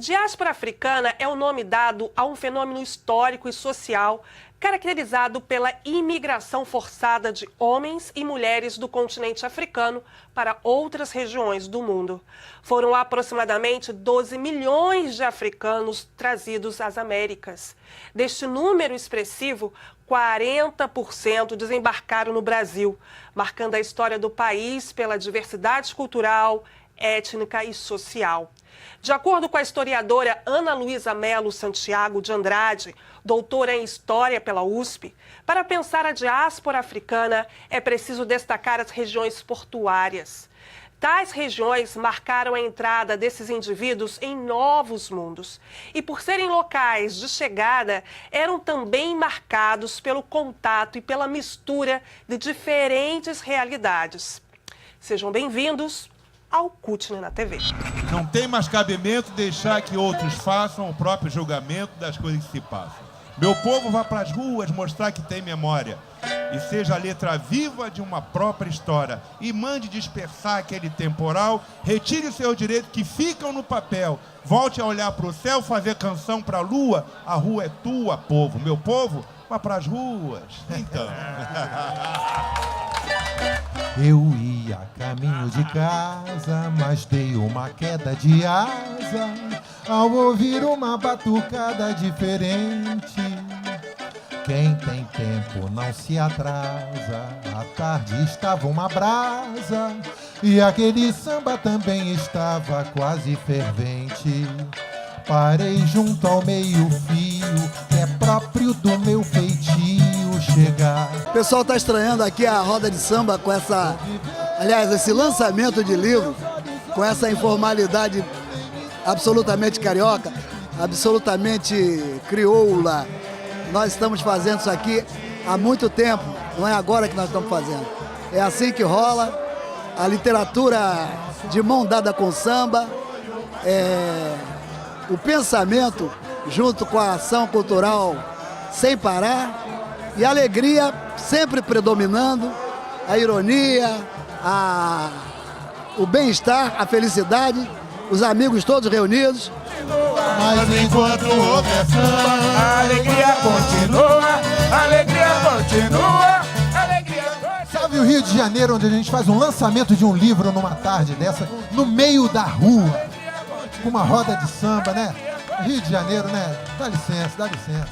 Diáspora africana é o nome dado a um fenômeno histórico e social caracterizado pela imigração forçada de homens e mulheres do continente africano para outras regiões do mundo. Foram aproximadamente 12 milhões de africanos trazidos às Américas. Deste número expressivo, 40% desembarcaram no Brasil, marcando a história do país pela diversidade cultural, étnica e social. De acordo com a historiadora Ana Luísa Melo Santiago de Andrade, doutora em História pela USP, para pensar a diáspora africana é preciso destacar as regiões portuárias. Tais regiões marcaram a entrada desses indivíduos em novos mundos e, por serem locais de chegada, eram também marcados pelo contato e pela mistura de diferentes realidades. Sejam bem-vindos ao Cutne na TV. Não tem mais cabimento deixar que outros façam o próprio julgamento das coisas que se passam. Meu povo vá para as ruas mostrar que tem memória e seja a letra viva de uma própria história e mande dispersar aquele temporal, retire os seus direitos que ficam no papel, volte a olhar para o céu, fazer canção para a rua é tua, povo. Meu povo, vá para as ruas. Então... Eu ia a caminho de casa, mas dei uma queda de asa ao ouvir uma batucada diferente. Quem tem tempo não se atrasa, à tarde estava uma brasa e aquele samba também estava quase fervente. Parei junto ao meio-fio, que é próprio do meu feitio chegar. O pessoal está estranhando aqui a roda de samba com essa, aliás, esse lançamento de livro, com essa informalidade absolutamente carioca, absolutamente crioula. Nós estamos fazendo isso aqui há muito tempo, não é agora que nós estamos fazendo. É assim que rola, a literatura de mão dada com samba, o pensamento junto com a ação cultural sem parar e a alegria sempre predominando, a ironia, o bem-estar, a felicidade, os amigos todos reunidos. Mas enquanto houver samba, a alegria continua, a alegria continua, a alegria continua. Sabe o Rio de Janeiro, onde a gente faz um lançamento de um livro numa tarde dessa, no meio da rua, com uma roda de samba, né? Rio de Janeiro, né? Dá licença, dá licença.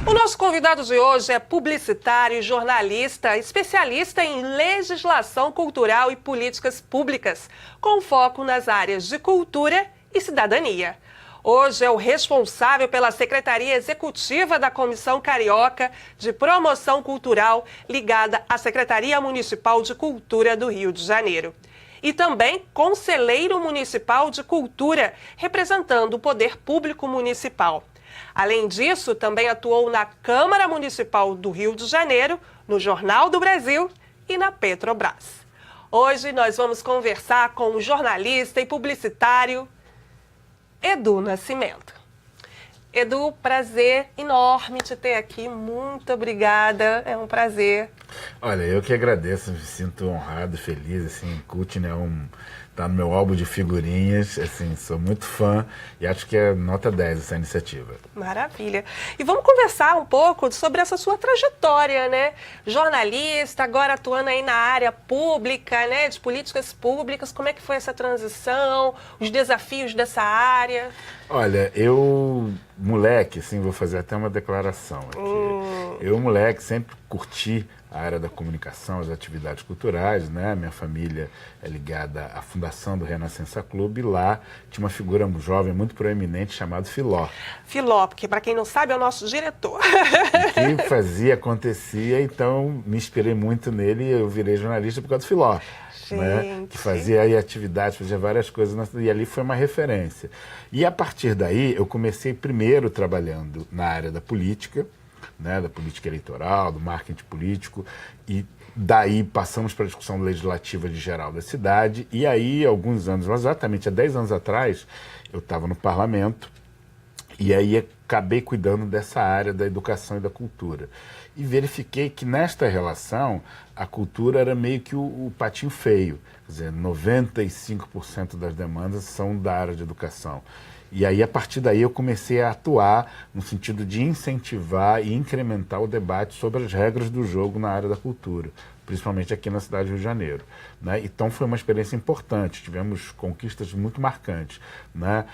O nosso convidado de hoje é publicitário e jornalista, especialista em legislação cultural e políticas públicas, com foco nas áreas de cultura e cidadania. Hoje é o responsável pela Secretaria Executiva da Comissão Carioca de Promoção Cultural, ligada à Secretaria Municipal de Cultura do Rio de Janeiro. E também conselheiro municipal de cultura, representando o poder público municipal. Além disso, também atuou na Câmara Municipal do Rio de Janeiro, no Jornal do Brasil e na Petrobras. Hoje nós vamos conversar com o jornalista e publicitário Edu Nascimento. Edu, prazer enorme te ter aqui, muito obrigada, é um prazer. Olha, eu que agradeço, me sinto honrado, feliz, assim, Cutne tá no meu álbum de figurinhas, assim, sou muito fã e acho que é nota 10 essa iniciativa. Maravilha. E vamos conversar um pouco sobre essa sua trajetória, né? Jornalista, agora atuando aí na área pública, né? De políticas públicas, como é que foi essa transição, os desafios dessa área? Olha, eu, moleque, assim, vou fazer até uma declaração aqui. Eu, moleque, sempre curti a área da comunicação, as atividades culturais, né? Minha família é ligada à fundação do Renascença Clube e lá tinha uma figura jovem muito proeminente chamado Filó. Filó, porque para quem não sabe é o nosso diretor. E que fazia, acontecia, então me inspirei muito nele e eu virei jornalista por causa do Filó. Né, que fazia aí atividades, fazia várias coisas, e ali foi uma referência. E a partir daí eu comecei primeiro trabalhando na área da política, né, da política eleitoral, do marketing político, e daí passamos para a discussão legislativa de geral da cidade, e aí alguns anos, exatamente há 10 anos atrás, eu estava no parlamento, e aí acabei cuidando dessa área da educação e da cultura. E verifiquei que nesta relação a cultura era meio que o patinho feio. Quer dizer, 95% das demandas são da área de educação. E aí, a partir daí, eu comecei a atuar no sentido de incentivar e incrementar o debate sobre as regras do jogo na área da cultura, principalmente aqui na cidade do Rio de Janeiro, né? Então foi uma experiência importante, tivemos conquistas muito marcantes, né?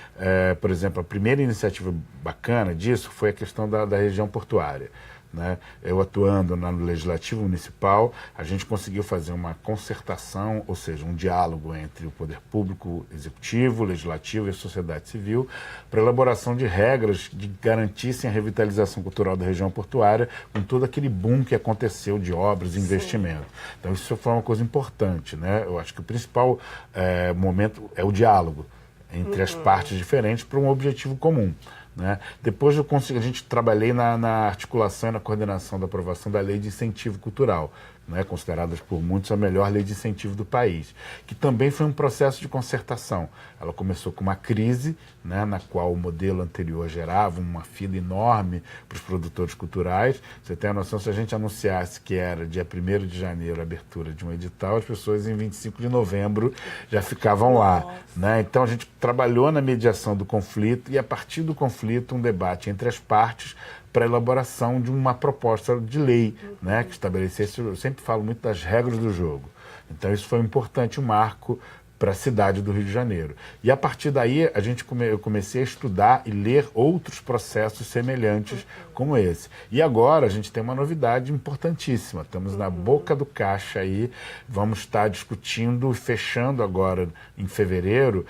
Por exemplo, a primeira iniciativa bacana disso foi a questão da região portuária, né? Eu atuando no Legislativo Municipal, a gente conseguiu fazer uma concertação, ou seja, um diálogo entre o poder público, executivo, legislativo e a sociedade civil para a elaboração de regras que garantissem a revitalização cultural da região portuária com todo aquele boom que aconteceu de obras e investimento. Então isso foi uma coisa importante, né? Eu acho que o principal momento é o diálogo entre as partes diferentes para um objetivo comum, né? Depois a gente trabalhei na articulação e na coordenação da aprovação da Lei de Incentivo Cultural, né, considerada por muitos a melhor lei de incentivo do país, que também foi um processo de concertação. Ela começou com uma crise, né, na qual o modelo anterior gerava uma fila enorme para os produtores culturais. Você tem a noção, se a gente anunciasse que era dia 1º de janeiro a abertura de um edital, as pessoas em 25 de novembro já ficavam lá, né? Então a gente trabalhou na mediação do conflito e, a partir do conflito, um debate entre as partes para a elaboração de uma proposta de lei, né, que estabelecesse, eu sempre falo muito das regras do jogo. Então isso foi importante, um marco para a cidade do Rio de Janeiro. E a partir daí eu comecei a estudar e ler outros processos semelhantes como esse. E agora a gente tem uma novidade importantíssima. Estamos na boca do caixa aí, vamos estar discutindo e fechando agora em fevereiro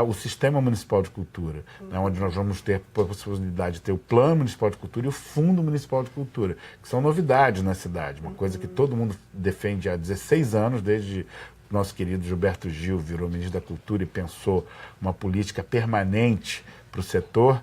o Sistema Municipal de Cultura, né, onde nós vamos ter a possibilidade de ter o Plano Municipal de Cultura e o Fundo Municipal de Cultura, que são novidades na cidade, uma coisa que todo mundo defende há 16 anos, desde nosso querido Gilberto Gil virou ministro da Cultura e pensou uma política permanente para o setor.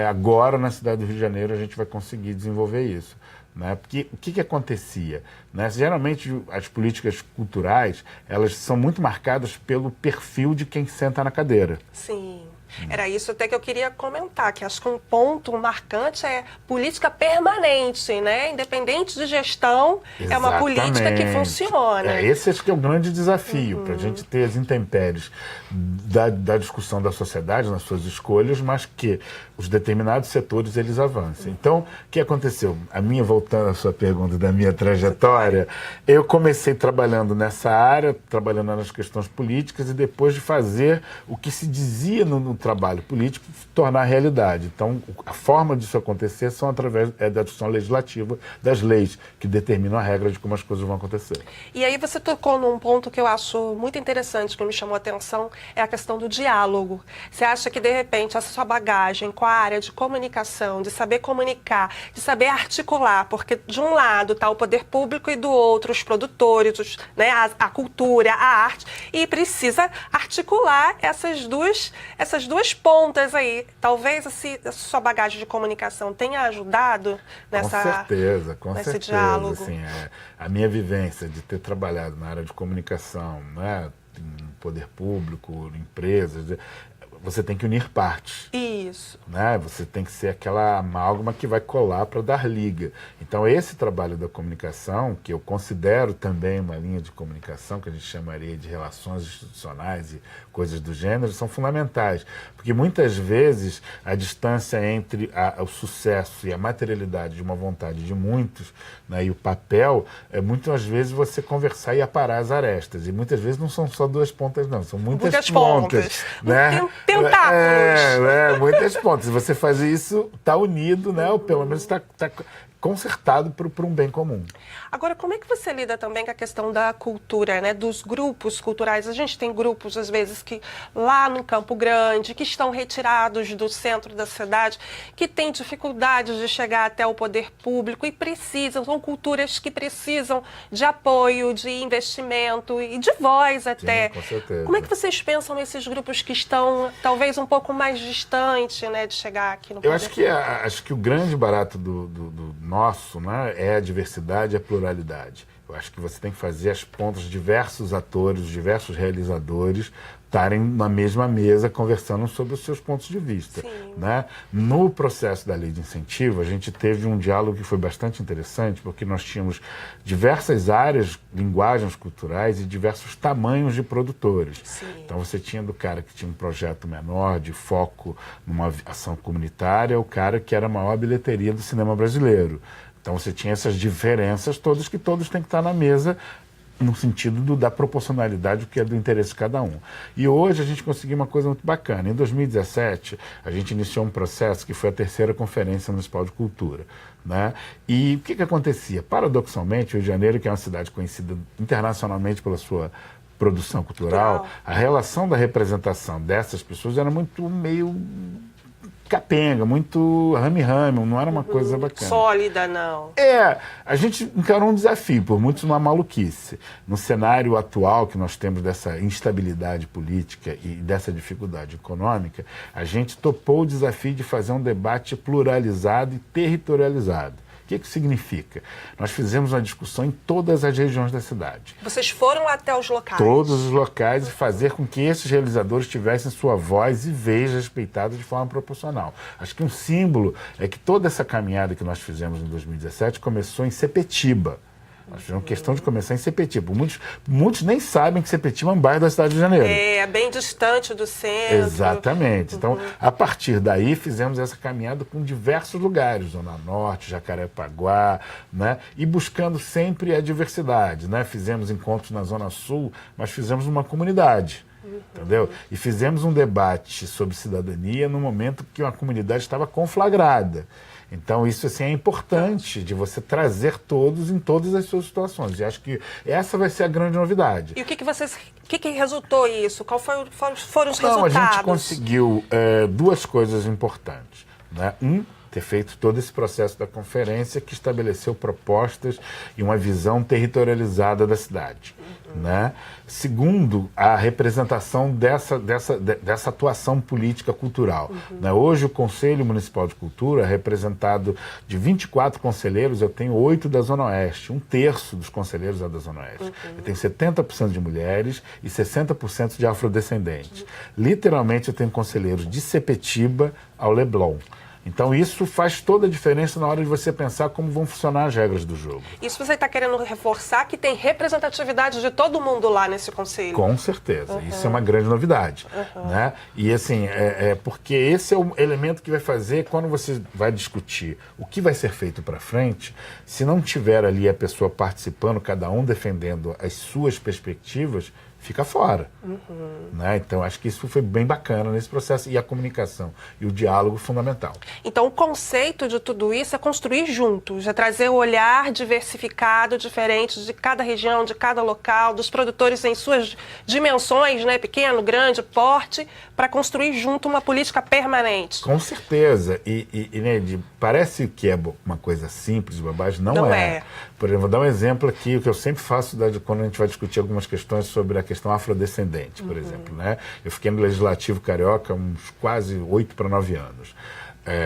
Agora, na cidade do Rio de Janeiro, a gente vai conseguir desenvolver isso, né? Porque o que acontecia, né? Geralmente, as políticas culturais, elas são muito marcadas pelo perfil de quem senta na cadeira. Sim. Era isso até que eu queria comentar, que acho que um ponto marcante é política permanente, né? Independente de gestão, Exatamente. É uma política que funciona. Esse acho que é o grande desafio, para a gente ter as intempéries da discussão da sociedade nas suas escolhas, mas que os determinados setores eles avancem. Então, o que aconteceu? Voltando à sua pergunta da minha trajetória, eu comecei trabalhando nessa área, trabalhando nas questões políticas, e depois de fazer o que se dizia no trabalho político, tornar realidade. Então, a forma disso acontecer são através da discussão legislativa, das leis, que determinam a regra de como as coisas vão acontecer. E aí você tocou num ponto que eu acho muito interessante, que me chamou a atenção, é a questão do diálogo. Você acha que, de repente, essa sua bagagem com a área de comunicação, de saber comunicar, de saber articular, porque de um lado está o poder público e do outro os produtores, né, a cultura, a arte, e precisa articular essas duas pontas aí. Talvez a sua bagagem de comunicação tenha ajudado nesse diálogo. Assim, a minha vivência de ter trabalhado na área de comunicação, né, em poder público, em empresas, você tem que unir partes. Isso. Né? Você tem que ser aquela amálgama que vai colar para dar liga. Então, esse trabalho da comunicação, que eu considero também uma linha de comunicação, que a gente chamaria de relações institucionais e coisas do gênero, são fundamentais. Porque muitas vezes a distância entre o sucesso e a materialidade de uma vontade de muitos, né, e o papel, muitas vezes você conversar e aparar as arestas. E muitas vezes não são só duas pontas, não. São muitas pontas. Né? Tentáculos. Muitas pontas. Se você fazer isso, está unido, né? Ou pelo menos está consertado para um bem comum. Agora, como é que você lida também com a questão da cultura, né, dos grupos culturais? A gente tem grupos, às vezes, que lá no Campo Grande, que estão retirados do centro da cidade, que têm dificuldades de chegar até o poder público e são culturas que precisam de apoio, de investimento e de voz até. Sim, com certeza. Como é que vocês pensam nesses grupos que estão, talvez, um pouco mais distantes, né, de chegar aqui no poder público? Acho que o grande barato do nosso, né, é a diversidade e a pluralidade. Eu acho que você tem que fazer as pontas de diversos atores, diversos realizadores, estarem na mesma mesa conversando sobre os seus pontos de vista. Né? No processo da lei de incentivo, a gente teve um diálogo que foi bastante interessante, porque nós tínhamos diversas áreas, linguagens culturais e diversos tamanhos de produtores. Então você tinha do cara que tinha um projeto menor, de foco numa ação comunitária, o cara que era a maior bilheteria do cinema brasileiro. Então você tinha essas diferenças todas, que todos têm que estar na mesa, no sentido da proporcionalidade, o que é do interesse de cada um. E hoje a gente conseguiu uma coisa muito bacana. Em 2017, a gente iniciou um processo que foi a terceira Conferência Municipal de Cultura. Né? E o que acontecia? Paradoxalmente, o Rio de Janeiro, que é uma cidade conhecida internacionalmente pela sua produção cultural, a relação da representação dessas pessoas era muito meio capenga, muito rame-rame, não era uma coisa bacana. Sólida, não. A gente encarou um desafio, por muitos uma maluquice. No cenário atual que nós temos dessa instabilidade política e dessa dificuldade econômica, a gente topou o desafio de fazer um debate pluralizado e territorializado. O que significa? Nós fizemos uma discussão em todas as regiões da cidade. Vocês foram até os locais? Todos os locais, e fazer com que esses realizadores tivessem sua voz e vez respeitada de forma proporcional. Acho que um símbolo é que toda essa caminhada que nós fizemos em 2017 começou em Sepetiba. Nós fizemos questão de começar em Sepetiba. Muitos nem sabem que Sepetiba é um bairro da cidade do Rio de Janeiro. É bem distante do centro. Exatamente. Então, a partir daí, fizemos essa caminhada com diversos lugares, Zona Norte, Jacarepaguá, né? E buscando sempre a diversidade. Né? Fizemos encontros na Zona Sul, mas fizemos uma comunidade. Entendeu? E fizemos um debate sobre cidadania no momento que uma comunidade estava conflagrada. Então, isso assim, é importante, de você trazer todos em todas as suas situações. E acho que essa vai ser a grande novidade. E o que resultou isso? Qual foram os resultados? A gente conseguiu duas coisas importantes. Né? Ter feito todo esse processo da conferência que estabeleceu propostas e uma visão territorializada da cidade. Né? Segundo, a representação dessa atuação política cultural. Né? Hoje o Conselho Municipal de Cultura é representado de 24 conselheiros, eu tenho 8 da Zona Oeste, 1/3 dos conselheiros é da Zona Oeste. Eu tenho 70% de mulheres e 60% de afrodescendentes. Literalmente eu tenho conselheiros de Sepetiba ao Leblon. Então isso faz toda a diferença na hora de você pensar como vão funcionar as regras do jogo. Isso você está querendo reforçar que tem representatividade de todo mundo lá nesse conselho? Com certeza. Isso é uma grande novidade. Né? E assim, porque esse é o elemento que vai fazer, quando você vai discutir o que vai ser feito para frente, se não tiver ali a pessoa participando, cada um defendendo as suas perspectivas, fica fora. Né? Então, acho que isso foi bem bacana nesse processo, e a comunicação e o diálogo fundamental. Então, o conceito de tudo isso é construir juntos, é trazer o olhar diversificado, diferente de cada região, de cada local, dos produtores em suas dimensões, né? Pequeno, grande, porte, para construir junto uma política permanente. Com certeza. E Neide, parece que é uma coisa simples, bobagem, não é. Por exemplo, vou dar um exemplo aqui, o que eu sempre faço quando a gente vai discutir algumas questões sobre a questão afrodescendente, por exemplo. Né? Eu fiquei no Legislativo Carioca uns quase 8 para 9 anos,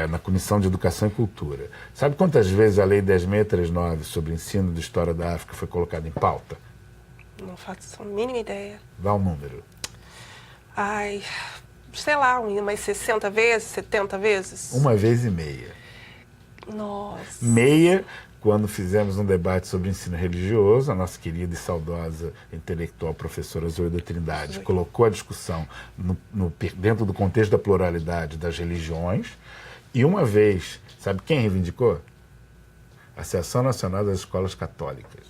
na Comissão de Educação e Cultura. Sabe quantas vezes a Lei 10.639 sobre ensino de História da África foi colocada em pauta? Não faço a mínima ideia. Dá um número. Ai, sei lá, umas 60 vezes, 70 vezes? 1,5 vezes. Nossa. Meia. Quando fizemos um debate sobre ensino religioso, a nossa querida e saudosa intelectual professora Zoida Trindade colocou a discussão dentro do contexto da pluralidade das religiões. E uma vez, sabe quem reivindicou? A Associação Nacional das Escolas Católicas.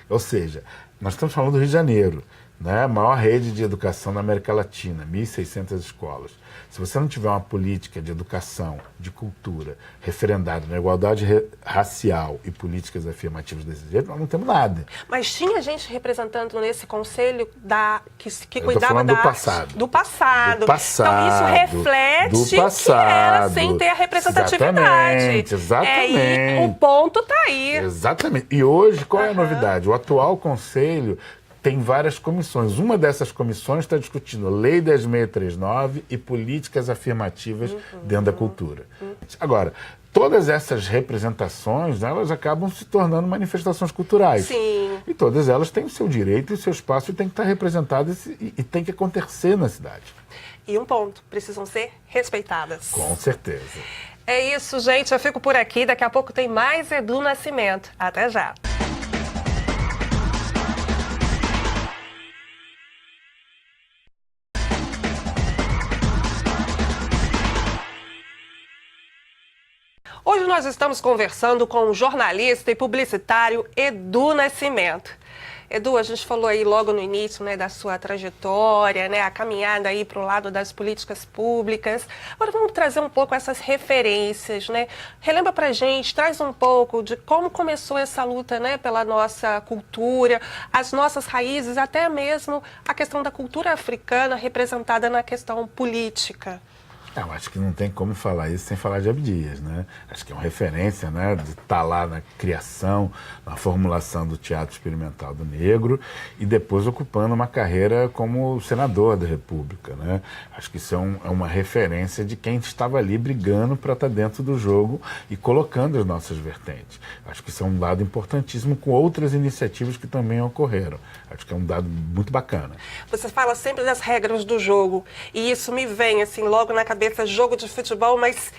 Ou seja, nós estamos falando do Rio de Janeiro, né? A maior rede de educação da América Latina, 1.600 escolas. Se você não tiver uma política de educação, de cultura, referendada na igualdade racial e políticas afirmativas desse jeito, nós não temos nada. Mas tinha gente representando nesse conselho que Eu cuidava do passado. Do passado. Do passado. Então isso reflete que era sem ter a representatividade. Exatamente. E o ponto está aí. Exatamente. E hoje, qual é a novidade? O atual conselho tem várias comissões. Uma dessas comissões está discutindo Lei 10.639 e políticas afirmativas dentro da cultura. Agora, todas essas representações, elas acabam se tornando manifestações culturais. Sim. E todas elas têm o seu direito e o seu espaço e têm que estar representadas e tem que acontecer na cidade. E um ponto, precisam ser respeitadas. Com certeza. É isso, gente. Eu fico por aqui. Daqui a pouco tem mais Edu Nascimento. Até já. Hoje nós estamos conversando com o jornalista e publicitário Edu Nascimento. Edu, a gente falou aí logo no início, né, da sua trajetória, né, a caminhada aí para o lado das políticas públicas. Agora vamos trazer um pouco essas referências, né? Relembra pra gente, traz um pouco de como começou essa luta, né, pela nossa cultura, as nossas raízes, até mesmo a questão da cultura africana representada na questão política. Eu acho que não tem como falar isso sem falar de Abdias, né? Acho que é uma referência, né, de estar lá na criação, na formulação do Teatro Experimental do Negro e depois ocupando uma carreira como senador da República, né? Acho que isso é uma referência de quem estava ali brigando para estar dentro do jogo e colocando as nossas vertentes. Acho que isso é um dado importantíssimo com outras iniciativas que também ocorreram. Acho que é um dado muito bacana. Você fala sempre das regras do jogo e isso me vem assim logo na cabeça, jogo de futebol, mas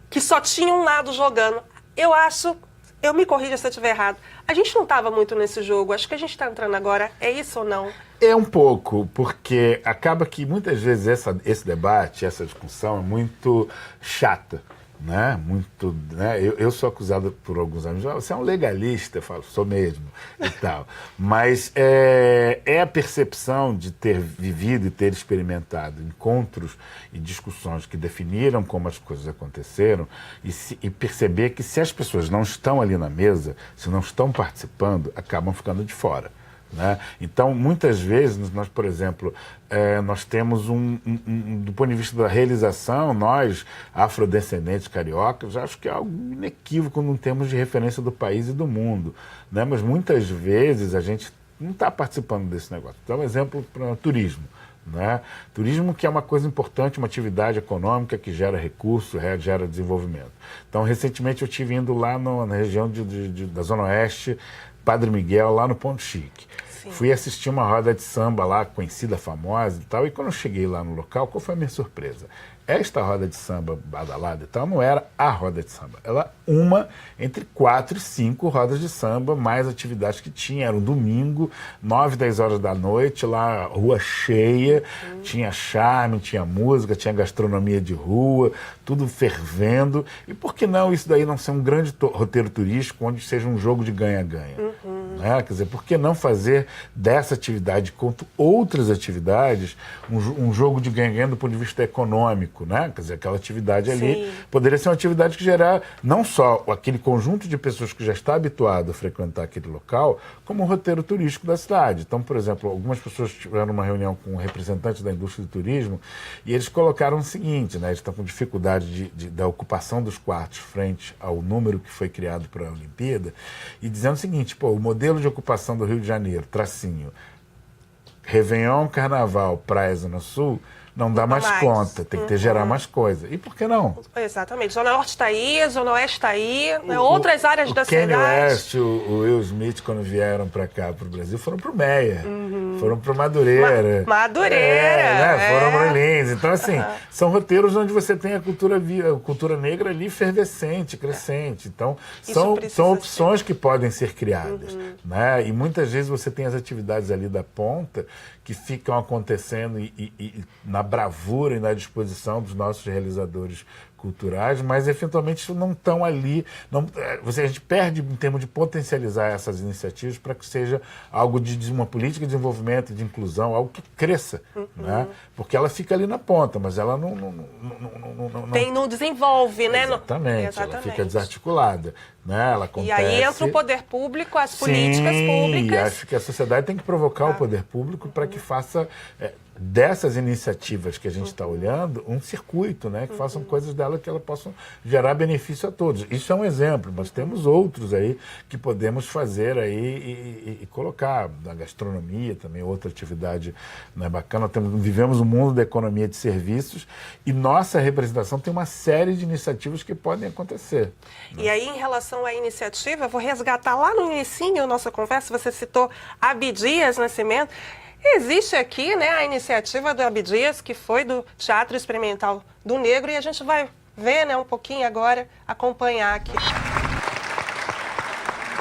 que só tinha um lado jogando. Eu acho, eu me corrija se eu estiver errado, a gente não estava muito nesse jogo, acho que a gente está entrando agora, é isso ou não? É um pouco, porque acaba que muitas vezes esse debate, essa discussão é muito chata. Né? Muito, né? Eu sou acusado por alguns amigos, você é um legalista, eu falo, sou mesmo e tal, mas é a percepção de ter vivido e ter experimentado encontros e discussões que definiram como as coisas aconteceram e perceber que se as pessoas não estão ali na mesa, se não estão participando, acabam ficando de fora. Né? Então, muitas vezes, nós, por exemplo, nós temos do ponto de vista da realização, nós, afrodescendentes cariocas, acho que é algo inequívoco em termos de referência do país e do mundo. Né? Mas muitas vezes a gente não está participando desse negócio. Então, um exemplo para o turismo. Né? Turismo que é uma coisa importante, uma atividade econômica que gera recurso, gera desenvolvimento. Então, recentemente eu estive indo lá na região da Zona Oeste, Padre Miguel, lá no Ponto Chique. Sim. Fui assistir uma roda de samba lá, conhecida, famosa e tal, e quando eu cheguei lá no local, qual foi a minha surpresa? Esta roda de samba badalada e tal não era a roda de samba, ela uma entre 4 e 5 rodas de samba, mais atividades que tinha. Era um domingo, 9, 10 horas da noite, lá, rua cheia, tinha charme, tinha música, tinha gastronomia de rua, tudo fervendo. E por que não isso daí não ser um grande roteiro turístico onde seja um jogo de ganha-ganha? Né? Quer dizer, por que não fazer dessa atividade, quanto outras atividades, um jogo de ganha-ganha do ponto de vista econômico? Né? Quer dizer, aquela atividade ali Sim. poderia ser uma atividade que gerar não só aquele conjunto de pessoas que já está habituado a frequentar aquele local, como um roteiro turístico da cidade. Então, por exemplo, algumas pessoas tiveram uma reunião com representantes da indústria do turismo e eles colocaram o seguinte, né? Eles estão com dificuldade da ocupação dos quartos frente ao número que foi criado para a Olimpíada e dizendo o seguinte, pô, o modelo de ocupação do Rio de Janeiro, tracinho, Réveillon, Carnaval, Praia Zona Sul, não dá mais conta, tem que gerar mais coisa. E por que não? Exatamente. Zona Norte está aí, Zona Oeste está aí, outras áreas da cidade. O Kanye West, o Will Smith, quando vieram para cá, para o Brasil, foram para o Meia, foram para Madureira. Madureira. Foram para Lins. Então, assim, são roteiros onde você tem a cultura negra ali fervescente, crescente. Então, são opções que podem ser criadas. Né? E muitas vezes você tem as atividades ali da ponta que ficam acontecendo e na bravura e na disposição dos nossos realizadores culturais, mas eventualmente não estão ali. A gente perde em termos de potencializar essas iniciativas para que seja algo de uma política de desenvolvimento, de inclusão, algo que cresça. Né? Porque ela fica ali na ponta, mas ela não desenvolve, né? Exatamente, ela fica desarticulada. Né? Ela acontece... E aí entra o poder público, as políticas públicas. E acho que a sociedade tem que provocar o poder público para que faça dessas iniciativas que a gente está olhando um circuito, né? Que façam coisas delas dela, que ela possa gerar benefício a todos. Isso é um exemplo, mas temos outros aí que podemos fazer aí e colocar. Na gastronomia também, outra atividade, né, bacana. Vivemos um mundo da economia de serviços e nossa representação tem uma série de iniciativas que podem acontecer. E aí, em relação à iniciativa, eu vou resgatar lá no inicinho da nossa conversa, você citou Abdias Nascimento. Existe aqui, né, a iniciativa do Abdias, que foi do Teatro Experimental do Negro, e a gente vai ver, né, um pouquinho agora, acompanhar aqui.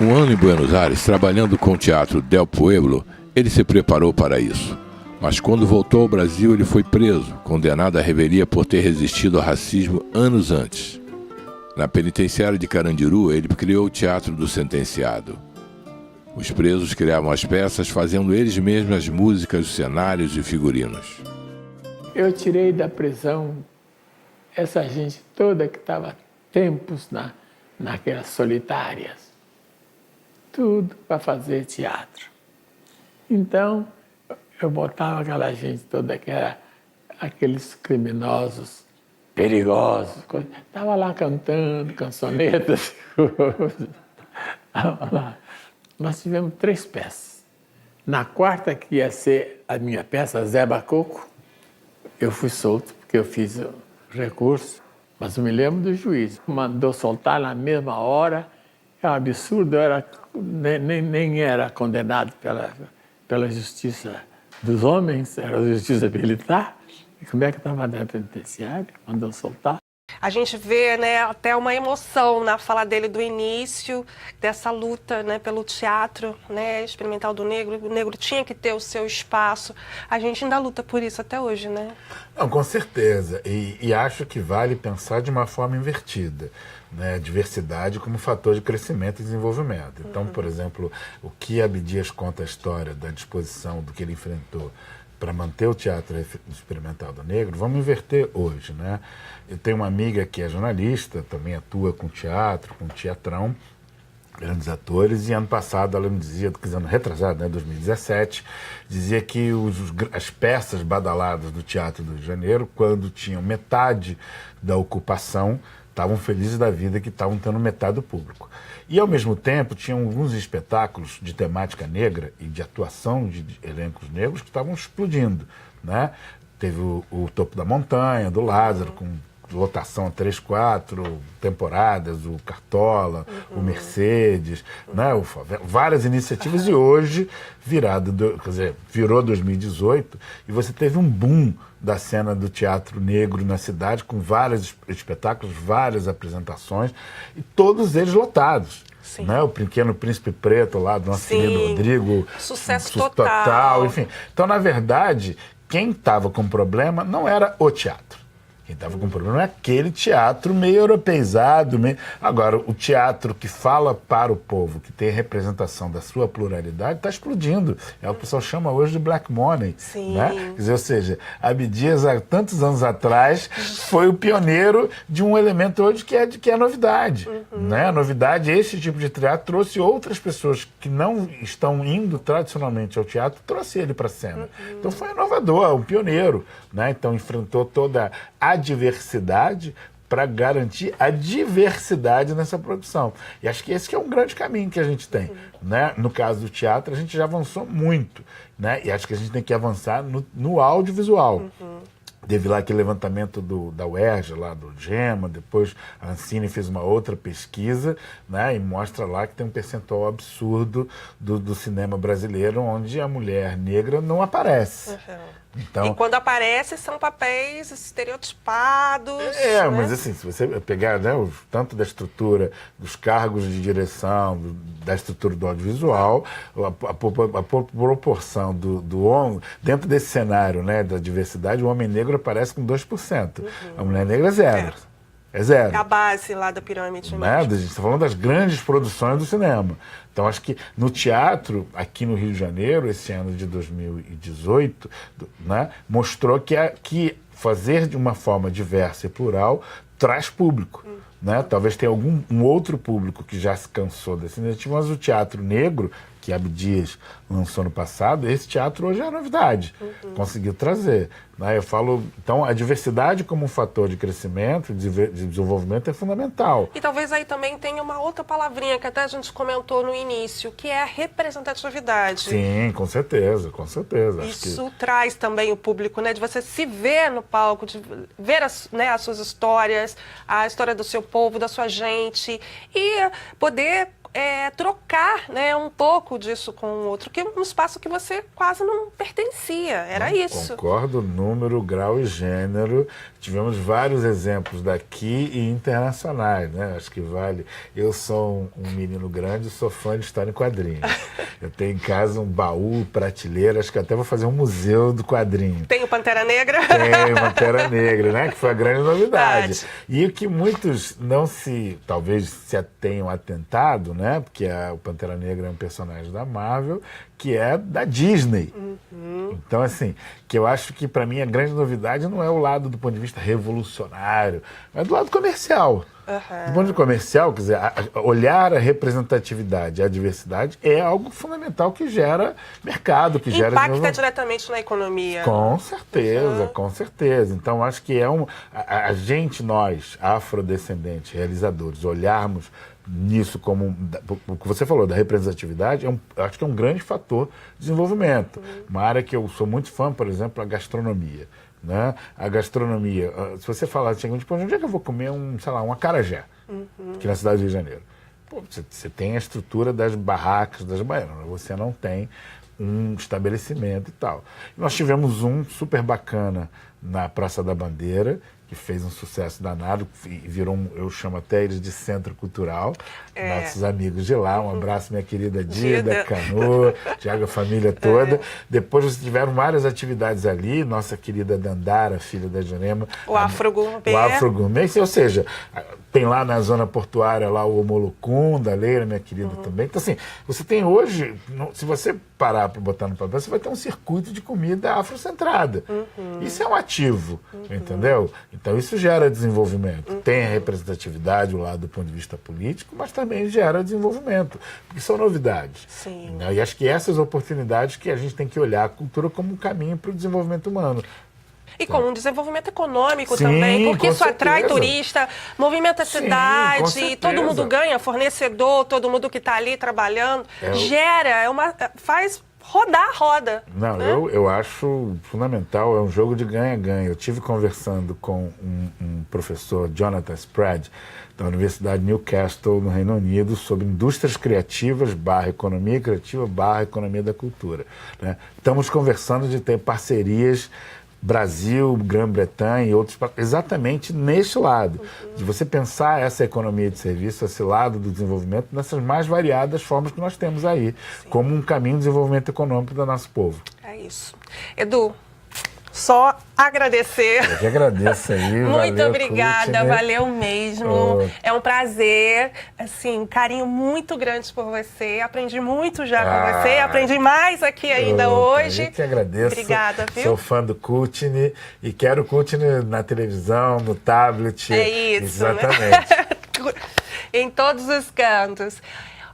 Um ano em Buenos Aires, trabalhando com o Teatro Del Pueblo, ele se preparou para isso. Mas quando voltou ao Brasil, ele foi preso, condenado à revelia por ter resistido ao racismo anos antes. Na penitenciária de Carandiru, ele criou o Teatro do Sentenciado. Os presos criavam as peças, fazendo eles mesmos as músicas, os cenários e figurinos. Eu tirei da prisão essa gente toda que estava tempos naquelas solitárias. Tudo para fazer teatro. Então, eu botava aquela gente toda que era aqueles criminosos perigosos. Estava lá cantando cançonetas. Estava lá. Nós tivemos 3 peças. Na quarta, que ia ser a minha peça, Zé Bacoco, eu fui solto, porque eu fiz o recurso, mas eu me lembro do juiz. Mandou soltar na mesma hora. É um absurdo, nem era condenado pela justiça dos homens, era a justiça militar. E como é que estava na penitenciária? Mandou soltar. A gente vê, né, até uma emoção na fala dele do início, dessa luta, né, pelo teatro, né, experimental do negro. O negro tinha que ter o seu espaço. A gente ainda luta por isso até hoje, né? Não, com certeza. E acho que vale pensar de uma forma invertida, né? A diversidade como fator de crescimento e desenvolvimento. Então, por exemplo, o que Abdias conta a história da disposição do que ele enfrentou para manter o Teatro Experimental do Negro, vamos inverter hoje, né? Eu tenho uma amiga que é jornalista, também atua com teatro, com teatrão, grandes atores, e ano passado ela me dizia, ano retrasado, né, 2017, dizia que as peças badaladas do Teatro do Rio de Janeiro, quando tinham metade da ocupação, estavam felizes da vida que estavam tendo metade do público. E, ao mesmo tempo, tinham alguns espetáculos de temática negra e de atuação de elencos negros que estavam explodindo, né? Teve o Topo da Montanha, do Lázaro, com lotação 3, 4 temporadas, o Cartola, o Mercedes, né? Várias iniciativas, e hoje, virou 2018, e você teve um boom da cena do teatro negro na cidade, com vários espetáculos, várias apresentações, e todos eles lotados. Né? O Pequeno Príncipe Preto lá, do nosso querido Rodrigo. Sucesso total. Enfim. Então, na verdade, quem estava com problema não era o teatro. Quem estava com problema é aquele teatro meio europeizado. Agora, o teatro que fala para o povo, que tem representação da sua pluralidade, está explodindo. É o que o pessoal chama hoje de black money. Né? Quer dizer, ou seja, Abdias, há tantos anos atrás, foi o pioneiro de um elemento hoje que é a novidade. Né? A novidade, esse tipo de teatro trouxe outras pessoas que não estão indo tradicionalmente ao teatro, trouxe ele para a cena. Então foi inovador, um pioneiro. Né? Então enfrentou toda a diversidade para garantir a diversidade nessa produção. E acho que esse que é um grande caminho que a gente tem. Né? No caso do teatro, a gente já avançou muito. Né? E acho que a gente tem que avançar no audiovisual. Teve lá aquele levantamento da UERJ, lá do GEMA, depois a Ancine fez uma outra pesquisa, né, e mostra lá que tem um percentual absurdo do cinema brasileiro onde a mulher negra não aparece. Então, e quando aparece, são papéis estereotipados. Né? Mas assim, se você pegar, né, tanto da estrutura dos cargos de direção, da estrutura do audiovisual, a proporção do homem, dentro desse cenário, né, da diversidade, o homem negro aparece com 2%. A mulher negra é 0%. É 0%. É a base lá da pirâmide. Né? A gente está falando das grandes produções do cinema. Então, acho que no teatro, aqui no Rio de Janeiro, esse ano de 2018, né, mostrou que fazer de uma forma diversa e plural traz público. Né? Talvez tenha um outro público que já se cansou dessa iniciativa, mas o teatro negro, que Abdias lançou no passado, esse teatro hoje é novidade, conseguiu trazer. Né? Eu falo, então, a diversidade como um fator de crescimento, de desenvolvimento é fundamental. E talvez aí também tenha uma outra palavrinha que até a gente comentou no início, que é a representatividade. Sim, com certeza, com certeza. Isso traz também o público, né? De você se ver no palco, de ver as suas histórias, a história do seu povo, da sua gente, e poder trocar, né, um pouco disso com o outro, que é um espaço que você quase não pertencia, era isso. Concordo, número, grau e gênero. Tivemos vários exemplos daqui e internacionais, né? Acho que vale. Eu sou um menino grande, sou fã de história em quadrinhos. Eu tenho em casa um baú, prateleira, acho que até vou fazer um museu do quadrinho. Tem o Pantera Negra? Tem o Pantera Negra, né? Que foi a grande novidade. E o que muitos talvez se tenham atentado, né? Porque o Pantera Negra é um personagem da Marvel, que é da Disney. Então, assim, que eu acho que para mim a grande novidade não é o lado do ponto de vista revolucionário, mas do lado comercial. Do ponto de vista comercial, quer dizer, olhar a representatividade, a diversidade é algo fundamental que gera mercado, que gera desenvolvimento. Impacta diretamente na economia. Com certeza, com certeza. Então, acho que a gente, nós, afrodescendentes, realizadores, olharmos nisso como o que você falou da representatividade, acho que é um grande fator de desenvolvimento. Uma área que eu sou muito fã, por exemplo, a gastronomia. Né? A gastronomia, se você falar, onde é que eu vou comer um acarajé, aqui na cidade do Rio de Janeiro? Pô, você tem a estrutura das barracas, das baianas, você não tem um estabelecimento e tal. Nós tivemos um super bacana na Praça da Bandeira, que fez um sucesso danado, e virou eu chamo até eles de centro cultural, nossos amigos de lá, um abraço minha querida Dida, Canu, Tiago, a família toda. Depois vocês tiveram várias atividades ali, nossa querida Dandara, filha da Jurema. O Afro Gourmet. O Afro Gourmet, ou seja, tem lá na zona portuária lá o Omolocum, da Leira, minha querida também. Então assim, você tem hoje, se você parar para botar no papel, você vai ter um circuito de comida afrocentrada. Isso é um ativo, entendeu? Então isso gera desenvolvimento. Tem a representatividade, o lado do ponto de vista político, mas também gera desenvolvimento, porque são novidades. Sim. E acho que essas oportunidades que a gente tem que olhar a cultura como um caminho para o desenvolvimento humano. E como um desenvolvimento econômico também, porque isso atrai turista, movimenta a cidade, todo mundo ganha, fornecedor, todo mundo que está ali trabalhando, faz rodar a roda. Não, né? eu acho fundamental, é um jogo de ganha-ganha. Eu estive conversando com um professor, Jonathan Spread, da Universidade de Newcastle, no Reino Unido, sobre indústrias criativas / economia criativa / economia da cultura. Né? Estamos conversando de ter parcerias Brasil, Grã-Bretanha e outros, exatamente neste lado, de você pensar essa economia de serviço, esse lado do desenvolvimento, nessas mais variadas formas que nós temos aí, como um caminho de desenvolvimento econômico do nosso povo. É isso. Edu, só agradecer. Eu que agradeço aí. Muito obrigada, Courtney. valeu mesmo. É um prazer, assim, um carinho muito grande por você. Aprendi muito já com você, aprendi mais aqui ainda hoje. Eu que agradeço. Obrigada, viu? Sou fã do Courtney e quero o Courtney na televisão, no tablet. É isso. Exatamente. Né? Em todos os cantos.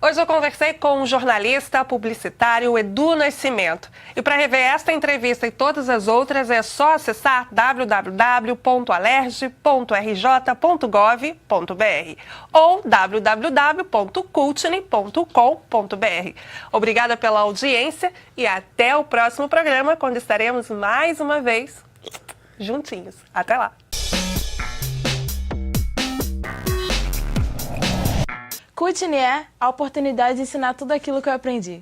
Hoje eu conversei com o jornalista publicitário Edu Nascimento. E para rever esta entrevista e todas as outras é só acessar www.alerj.rj.gov.br ou www.courtney.com.br. Obrigada pela audiência e até o próximo programa, quando estaremos mais uma vez juntinhos. Até lá! Courtney é a oportunidade de ensinar tudo aquilo que eu aprendi.